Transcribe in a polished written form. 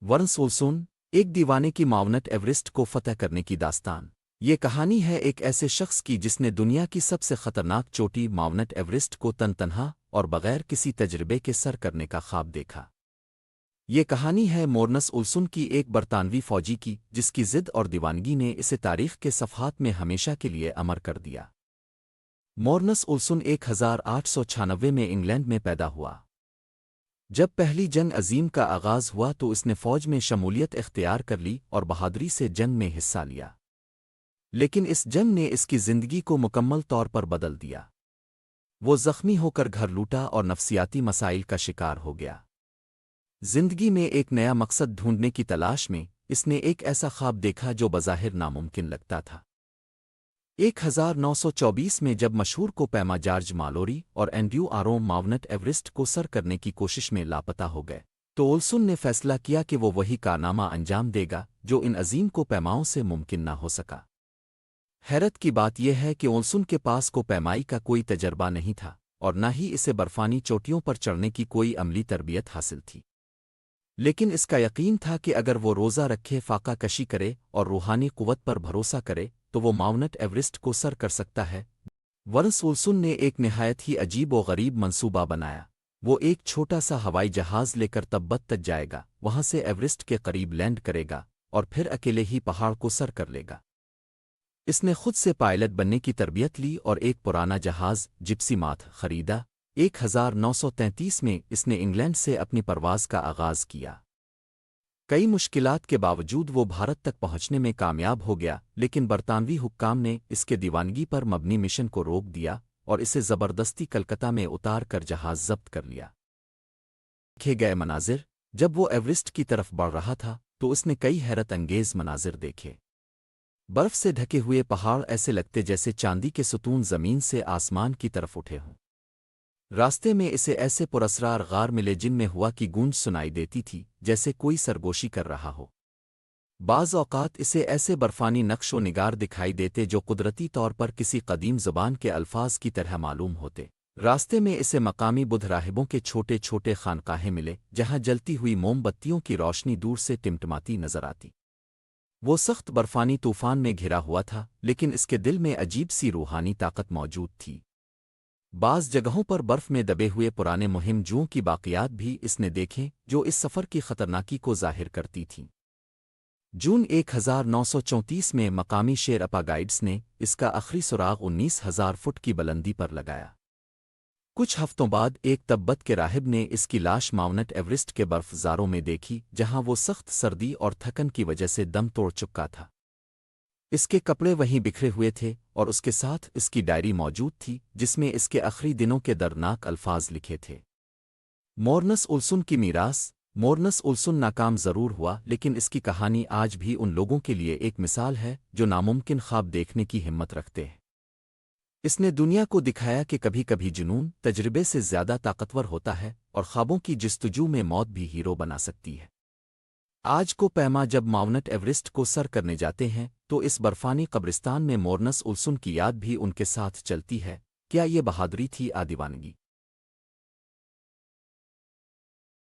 ورنس اولسون، ایک دیوانے کی معاونت ایورسٹ کو فتح کرنے کی داستان۔ یہ کہانی ہے ایک ایسے شخص کی جس نے دنیا کی سب سے خطرناک چوٹی معاونت ایورسٹ کو تنہا اور بغیر کسی تجربے کے سر کرنے کا خواب دیکھا۔ یہ کہانی ہے مورنس اولسن کی، ایک برطانوی فوجی کی جس کی ضد اور دیوانگی نے اسے تاریخ کے صفحات میں ہمیشہ کے لیے امر کر دیا۔ مورنس اولسن 1896 میں انگلینڈ میں پیدا ہوا۔ جب پہلی جنگ عظیم کا آغاز ہوا تو اس نے فوج میں شمولیت اختیار کر لی اور بہادری سے جنگ میں حصہ لیا، لیکن اس جنگ نے اس کی زندگی کو مکمل طور پر بدل دیا۔ وہ زخمی ہو کر گھر لوٹا اور نفسیاتی مسائل کا شکار ہو گیا۔ زندگی میں ایک نیا مقصد ڈھونڈنے کی تلاش میں اس نے ایک ایسا خواب دیکھا جو بظاہر ناممکن لگتا تھا۔ 1924 میں جب مشہور کو پیما جارج مالوری اور اینڈریو آروم معاونت ایورسٹ کو سر کرنے کی کوشش میں لاپتہ ہو گئے تو اولسن نے فیصلہ کیا کہ وہ وہی کارنامہ انجام دے گا جو ان عظیم کو پیماؤں سے ممکن نہ ہو سکا۔ حیرت کی بات یہ ہے کہ اولسن کے پاس کو پیمائی کا کوئی تجربہ نہیں تھا اور نہ ہی اسے برفانی چوٹیوں پر چڑھنے کی کوئی عملی تربیت حاصل تھی، لیکن اس کا یقین تھا کہ اگر وہ روزہ رکھے، فاقہ کشی کرے اور روحانی قوت پر بھروسہ کرے تو وہ معاونت ایورسٹ کو سر کر سکتا ہے۔ ورنس اولسن نے ایک نہایت ہی عجیب و غریب منصوبہ بنایا۔ وہ ایک چھوٹا سا ہوائی جہاز لے کر تبت تک جائے گا، وہاں سے ایورسٹ کے قریب لینڈ کرے گا اور پھر اکیلے ہی پہاڑ کو سر کر لے گا۔ اس نے خود سے پائلٹ بننے کی تربیت لی اور ایک پرانا جہاز جپسی ماتھ خریدا۔ 1933 میں اس نے انگلینڈ سے اپنی پرواز کا آغاز کیا۔ کئی مشکلات کے باوجود وہ بھارت تک پہنچنے میں کامیاب ہو گیا، لیکن برطانوی حکام نے اس کے دیوانگی پر مبنی مشن کو روک دیا اور اسے زبردستی کلکتہ میں اتار کر جہاز ضبط کر لیا۔ دیکھے گئے مناظر: جب وہ ایورسٹ کی طرف بڑھ رہا تھا تو اس نے کئی حیرت انگیز مناظر دیکھے۔ برف سے ڈھکے ہوئے پہاڑ ایسے لگتے جیسے چاندی کے ستون زمین سے آسمان کی طرف اٹھے ہوں۔ راستے میں اسے ایسے پراسرار غار ملے جن میں ہوا کی گونج سنائی دیتی تھی جیسے کوئی سرگوشی کر رہا ہو۔ بعض اوقات اسے ایسے برفانی نقش و نگار دکھائی دیتے جو قدرتی طور پر کسی قدیم زبان کے الفاظ کی طرح معلوم ہوتے۔ راستے میں اسے مقامی بدھ راہبوں کے چھوٹے چھوٹے خانقاہیں ملے جہاں جلتی ہوئی موم بتیوں کی روشنی دور سے ٹمٹماتی نظر آتی۔ وہ سخت برفانی طوفان میں گھرا ہوا تھا، لیکن اس کے دل میں عجیب سی روحانی طاقت موجود تھی۔ بعض جگہوں پر برف میں دبے ہوئے پرانے مہم جوؤں کی باقیات بھی اس نے دیکھیں جو اس سفر کی خطرناکی کو ظاہر کرتی تھیں۔ جون 1934 میں مقامی شیر اپا گائیڈز نے اس کا آخری سراغ 19,000 فٹ کی بلندی پر لگایا۔ کچھ ہفتوں بعد ایک تبت کے راہب نے اس کی لاش معاونت ایورسٹ کے برف زاروں میں دیکھی جہاں وہ سخت سردی اور تھکن کی وجہ سے دم توڑ چکا تھا۔ اس کے کپڑے وہیں بکھرے ہوئے تھے اور اس کے ساتھ اس کی ڈائری موجود تھی جس میں اس کے آخری دنوں کے دردناک الفاظ لکھے تھے۔ مورنس اولسن کی میراث: مورنس اولسن ناکام ضرور ہوا، لیکن اس کی کہانی آج بھی ان لوگوں کے لیے ایک مثال ہے جو ناممکن خواب دیکھنے کی ہمت رکھتے ہیں۔ اس نے دنیا کو دکھایا کہ کبھی کبھی جنون تجربے سے زیادہ طاقتور ہوتا ہے اور خوابوں کی جستجو میں موت بھی ہیرو بنا سکتی ہے۔ آج کو پیما جب معاونت ایورسٹ کو سر کرنے جاتے ہیں تو اس برفانی قبرستان میں مورنس اولسن کی یاد بھی ان کے ساتھ چلتی ہے۔ کیا یہ بہادری تھی یا دیوانگی؟